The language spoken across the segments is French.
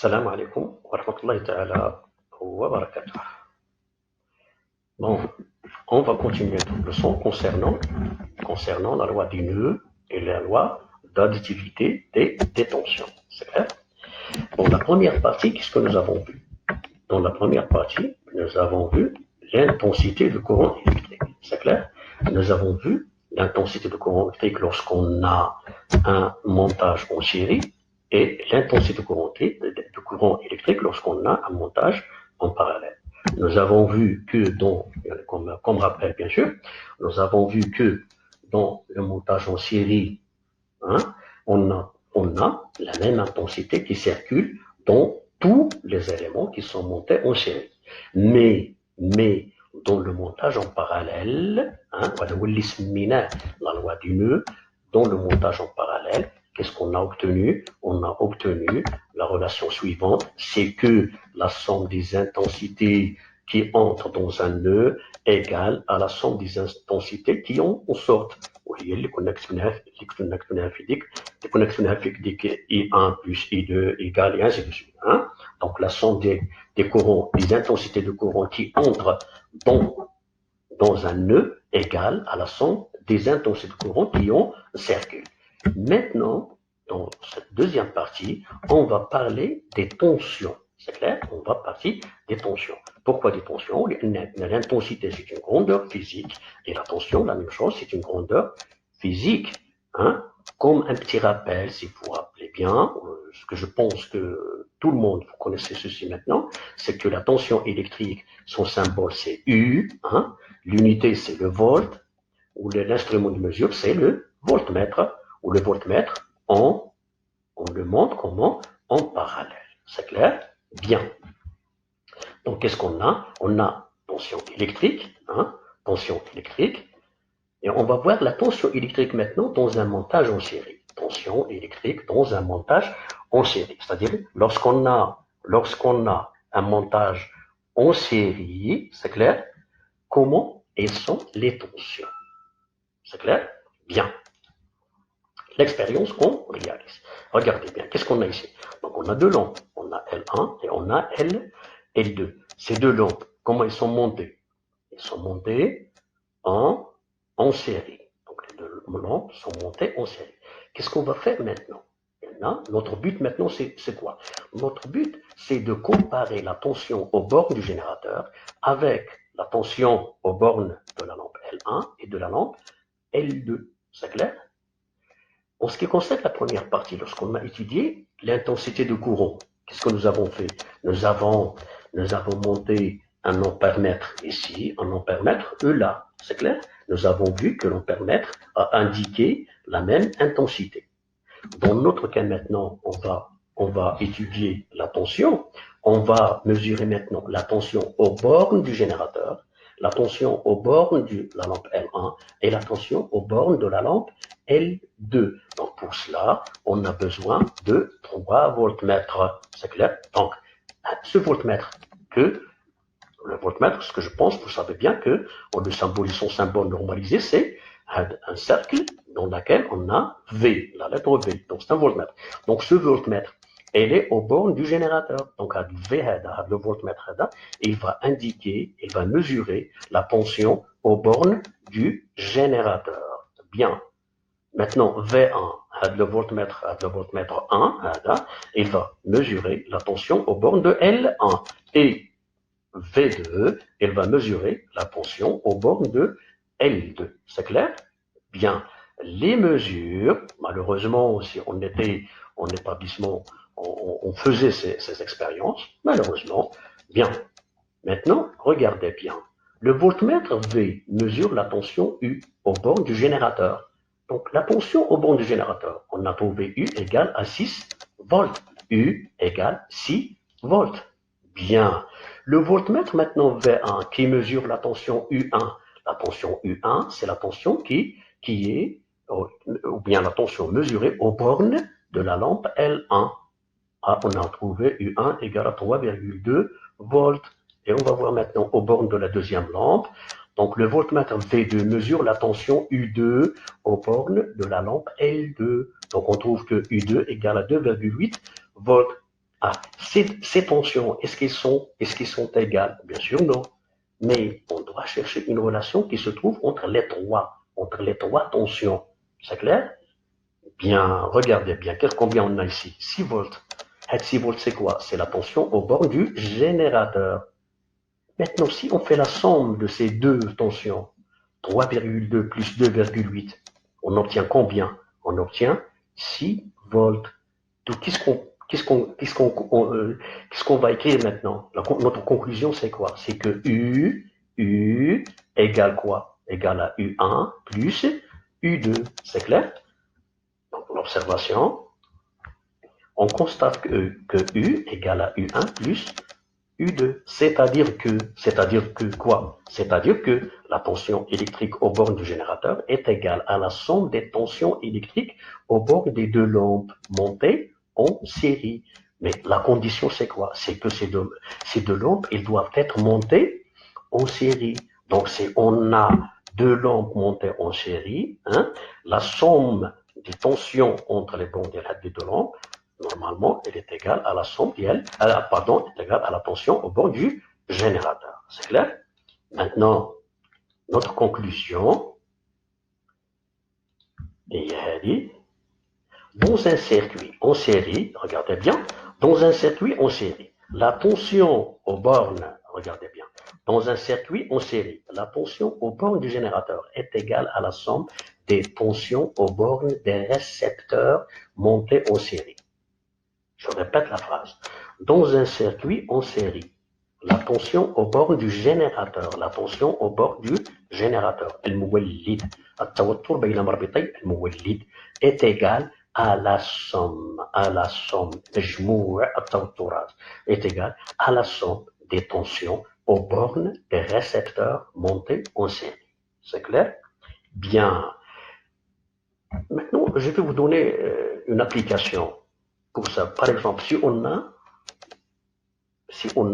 Salam alaikum wa rahmatullahi ta'ala wa barakatuh. Bon, on va continuer notre leçon concernant la loi du nœud et la loi d'additivité des tensions. C'est clair? Bon, la première partie, qu'est-ce que nous avons vu? Dans la première partie, nous avons vu l'intensité du courant électrique. C'est clair? Nous avons vu l'intensité du courant électrique lorsqu'on a un montage en série et l'intensité du courant électrique lorsqu'on a un montage en parallèle. Nous avons vu que comme rappel bien sûr, nous avons vu que dans le montage en série, hein, on a la même intensité qui circule dans tous les éléments qui sont montés en série. Mais dans le montage en parallèle, la loi du nœud, dans le montage en parallèle, qu'est-ce qu'on a obtenu? On a obtenu la relation suivante, c'est que la somme des intensités qui entrent dans un nœud égale à la somme des intensités qui en sortent. وهي اللي كنا كتبناها في ديك I1 plus I2 égale et ainsi de suite. Hein? Donc la somme des courants, des intensités de courant qui entrent dans un nœud égale à la somme des intensités de courant qui en circulent. Maintenant, dans cette deuxième partie, on va parler des tensions. C'est clair? On va parler des tensions. Pourquoi des tensions? L'intensité, c'est une grandeur physique, et la tension, la même chose, c'est une grandeur physique. Hein? Comme un petit rappel, si vous vous rappelez bien, ce que je pense que tout le monde, vous connaissez ceci maintenant, c'est que la tension électrique, son symbole c'est U, hein? L'unité c'est le volt, ou l'instrument de mesure c'est le voltmètre, ou le voltmètre, on le montre comment? En parallèle. C'est clair? Bien. Donc, qu'est-ce qu'on a? On a tension électrique, hein? Tension électrique, et on va voir la tension électrique maintenant dans un montage en série. Tension électrique dans un montage en série. C'est-à-dire, lorsqu'on a un montage en série, c'est clair? Comment elles sont les tensions? C'est clair? Bien. L'expérience qu'on réalise. Regardez bien, qu'est-ce qu'on a ici? Donc on a deux lampes, on a L1 et on a L2. Ces deux lampes, comment elles sont montées? Elles sont montées en série. Donc les deux lampes sont montées en série. Qu'est-ce qu'on va faire maintenant? Notre but maintenant, c'est quoi? Notre but, c'est de comparer la tension aux bornes du générateur avec la tension aux bornes de la lampe L1 et de la lampe L2. C'est clair? En ce qui concerne la première partie, lorsqu'on a étudié l'intensité de courant, qu'est-ce que nous avons fait? Nous avons monté un ampèremètre ici, un ampèremètre là. C'est clair? Nous avons vu que l'ampèremètre a indiqué la même intensité. Dans notre cas maintenant, on va étudier la tension. On va mesurer maintenant la tension aux bornes du générateur, la tension aux bornes de la lampe L1 et la tension aux bornes de la lampe L2. Donc pour cela, on a besoin de 3 voltmètres. C'est clair? Donc ce voltmètre le voltmètre, ce que je pense, vous savez bien que le symbolise son symbole normalisé, c'est un cercle dans lequel on a V, la lettre V. Donc c'est un voltmètre. Donc ce voltmètre, elle est aux bornes du générateur. Donc V, le voltmètre, il va indiquer, il va mesurer la tension aux bornes du générateur. Bien. Maintenant, V1, le voltmètre 1, il va mesurer la tension aux bornes de L1. Et V2, elle va mesurer la tension aux bornes de L2. C'est clair? Bien. Les mesures, malheureusement, si on était en établissement, on faisait ces expériences, malheureusement. Bien. Maintenant, regardez bien. Le voltmètre V mesure la tension U aux bornes du générateur. Donc, la tension aux bornes du générateur, on a trouvé U égale à 6 volts. U égale 6 volts. Bien. Le voltmètre maintenant V1 qui mesure la tension U1. La tension U1, c'est la tension qui est, ou bien la tension mesurée aux bornes de la lampe L1. Ah, on a trouvé U1 égale à 3,2 volts. Et on va voir maintenant aux bornes de la deuxième lampe. Donc le voltmètre V2 mesure la tension U2 aux bornes de la lampe L2. Donc on trouve que U2 égale à 2,8 volts. Ces tensions, est-ce qu'ils sont égales? Bien sûr, non. Mais on doit chercher une relation qui se trouve entre les trois tensions. C'est clair? Bien, regardez bien, combien on a ici? 6 volts. 6 volts, c'est quoi? C'est la tension au bord du générateur. Maintenant, si on fait la somme de ces deux tensions, 3,2 plus 2,8, on obtient combien? On obtient 6 volts. Donc, qu'est-ce qu'on va écrire maintenant? Notre conclusion, c'est quoi? C'est que U égale quoi? Égale à U1 plus U2. C'est clair? Donc, l'observation, on constate que U égale à U1 plus U2. C'est-à-dire que quoi? C'est-à-dire que la tension électrique aux bornes du générateur est égale à la somme des tensions électriques aux bornes des deux lampes montées en série. Mais la condition, c'est quoi? C'est que ces deux lampes, elles doivent être montées en série. Donc, si on a deux lampes montées en série, hein, la somme des tensions entre les bornes des deux lampes, normalement, elle est égale à la somme pardon, est égale à la tension au bord du générateur. C'est clair? Maintenant, notre conclusion est dans un circuit en série, regardez bien, dans un circuit en série, la tension aux bornes, regardez bien, dans un circuit en série, la tension aux bornes du générateur est égale à la somme des tensions aux bornes des récepteurs montés en série. Je répète la phrase. Dans un circuit en série, la tension au bord du générateur, la tension au bord du générateur, المولد, التوتر بين مربطي المولد est égal à la somme, مجموع التوترات est égal à la somme des tensions aux bornes des récepteurs montés en série. C'est clair? Bien. Maintenant, je vais vous donner une application pour ça. Par exemple, si on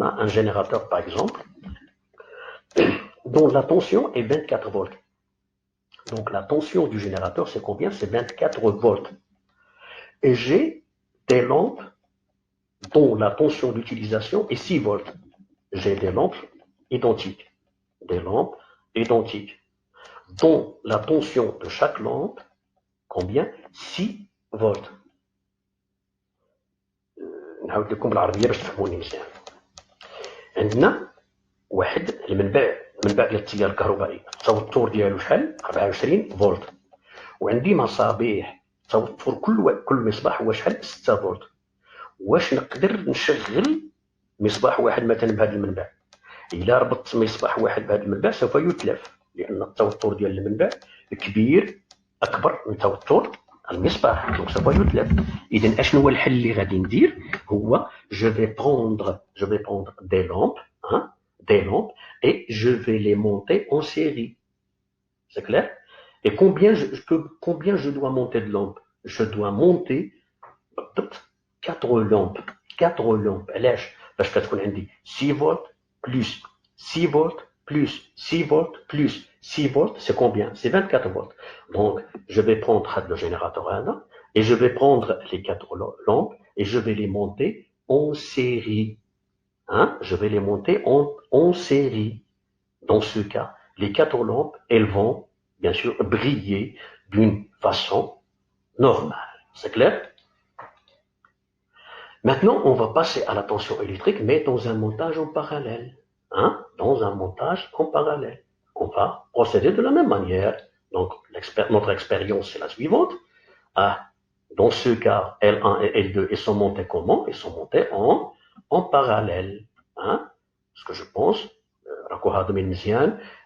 a un générateur, par exemple, dont la tension est 24 volts. Donc la tension du générateur, c'est combien? C'est 24 volts. Et j'ai des lampes dont la tension d'utilisation est 6 volts. J'ai des lampes identiques. Des lampes identiques. Dont la tension de chaque lampe, combien? 6 volts. نعاود لكم بالعربيه باش تفهموني مزيان. عندنا واحد المنبع ديال التيار الكهربائي، التوتر ديالو شحال؟ 24 فولت. وعندي مصابيح توتر كل مصباح هو شحال؟ 6 فولت. واش نقدر نشغل مصباح واحد مثلا بهذا المنبع؟ الا ربطت مصباح واحد بهذا المنبع سوف يتلف، لان التوتر ديال المنبع كبير، اكبر من توتر المصباح، دونك سوف يتلف. اذا اشنو هو الحل اللي غادي ندير؟ هو جو في بروندر دي لامب des lampes et je vais les monter en série. C'est clair? Et combien je dois monter de lampes? Je dois monter 4 lampes. 4 lampes. Parce que je dis 6 volts plus 6 volts plus 6 volts plus 6 volts, c'est combien? C'est 24 volts. Donc, je vais prendre le générateur 1 et je vais prendre les 4 lampes et je vais les monter en série. Je vais les monter en série. Dans ce cas, les 4 lampes, elles vont, bien sûr, briller d'une façon normale. C'est clair? Maintenant, on va passer à la tension électrique, mais dans un montage en parallèle. Dans un montage en parallèle. On va procéder de la même manière. Donc, notre expérience, c'est la suivante. Dans ce cas, L1 et L2, ils sont montés comment? Ils sont montés en parallèle. Ce que je pense,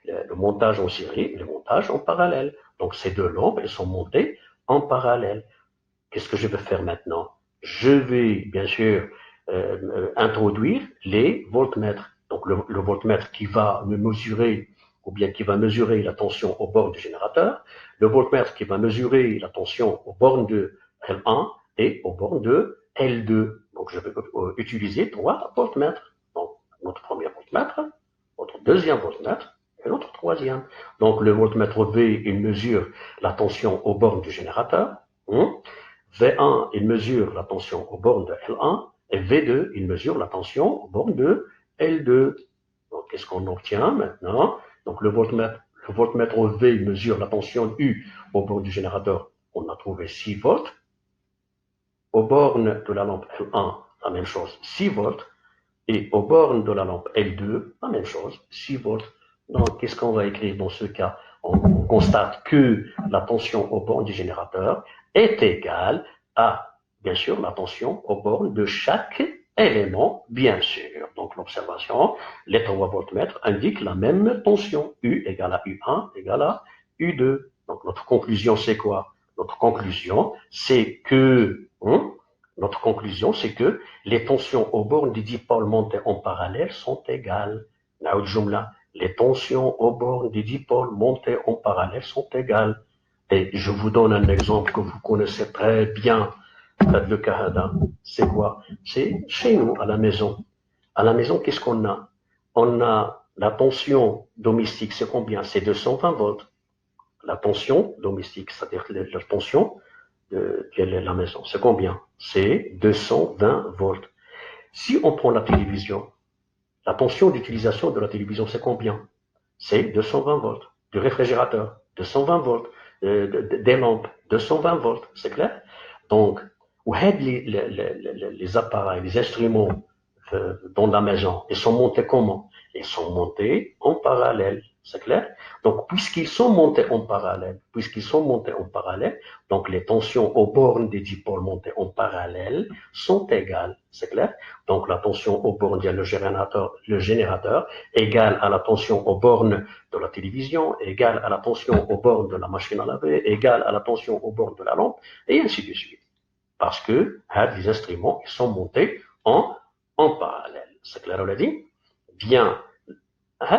le montage en série, le montage en parallèle. Donc, ces deux lampes, elles sont montées en parallèle. Qu'est-ce que je vais faire maintenant? Je vais, bien sûr, introduire les voltmètres. Donc, le voltmètre qui va me mesurer, ou bien qui va mesurer la tension au bord du générateur, le voltmètre qui va mesurer la tension aux bornes de L1 et aux bornes de L2. Donc, je vais utiliser 3 voltmètres. Donc, notre premier voltmètre, notre deuxième voltmètre et notre troisième. Donc, le voltmètre V, il mesure la tension aux bornes du générateur. V1, il mesure la tension aux bornes de L1 Et V2, il mesure la tension aux bornes de L2. Donc, qu'est-ce qu'on obtient maintenant? Donc, le voltmètre V il mesure la tension U au bord du générateur. On a trouvé 6 volts. Aux bornes de la lampe L1, la même chose, 6 volts. Et aux bornes de la lampe L2, la même chose, 6 volts. Donc, qu'est-ce qu'on va écrire dans ce cas? On constate que la tension aux bornes du générateur est égale à, bien sûr, la tension aux bornes de chaque élément, bien sûr. Donc, l'observation, les 3 voltmètres indiquent la même tension. U égale à U1 égale à U2. Donc, notre conclusion, c'est quoi? Notre conclusion, c'est que, notre conclusion, c'est que les tensions aux bornes des dipôles montés en parallèle sont égales. Les tensions aux bornes des dipôles montés en parallèle sont égales. Et je vous donne un exemple que vous connaissez très bien, le Kahada. C'est quoi? C'est chez nous, à la maison. À la maison, qu'est-ce qu'on a? On a la tension domestique, c'est combien? C'est 220 volts. La tension domestique, c'est-à-dire la tension de la maison, c'est combien? C'est 220 volts. Si on prend la télévision, la tension d'utilisation de la télévision, c'est combien? C'est 220 volts. Du réfrigérateur, 220 volts. Des lampes, 220 volts. C'est clair? Donc, les appareils, les instruments dans la maison, ils sont montés comment? Ils sont montés en parallèle. C'est clair? Donc, donc les tensions aux bornes des dipôles montées en parallèle sont égales. C'est clair? Donc, la tension aux bornes, le générateur égale à la tension aux bornes de la télévision, égale à la tension aux bornes de la machine à laver, égale à la tension aux bornes de la lampe, et ainsi de suite. Parce que les instruments ils sont montés en parallèle. C'est clair, on l'a dit? Bien.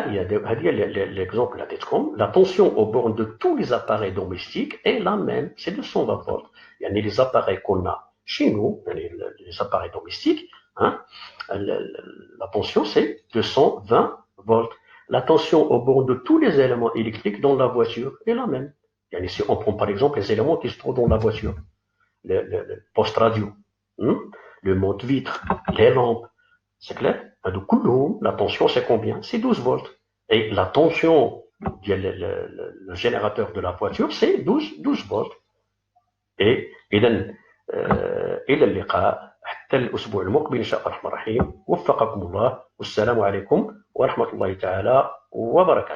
Il y a l'exemple la TETCOM. La tension aux bornes de tous les appareils domestiques est la même, c'est 220 volts. Il y a les appareils qu'on a chez nous, les appareils domestiques, hein, la tension c'est 220 volts. La tension aux bornes de tous les éléments électriques dans la voiture est la même. Si on prend par exemple les éléments qui se trouvent dans la voiture, le poste radio, le monte-vitre, les lampes, c'est clair? La tension, c'est combien? C'est 12 volts. Et la tension le générateur de la voiture, c'est 12 volts. Et إذا إلى اللقاء حتى الأسبوع المقبل إن شاء الله الرحمن الرحيم وفقكم الله والسلام عليكم ورحمة الله تعالى وبركاته.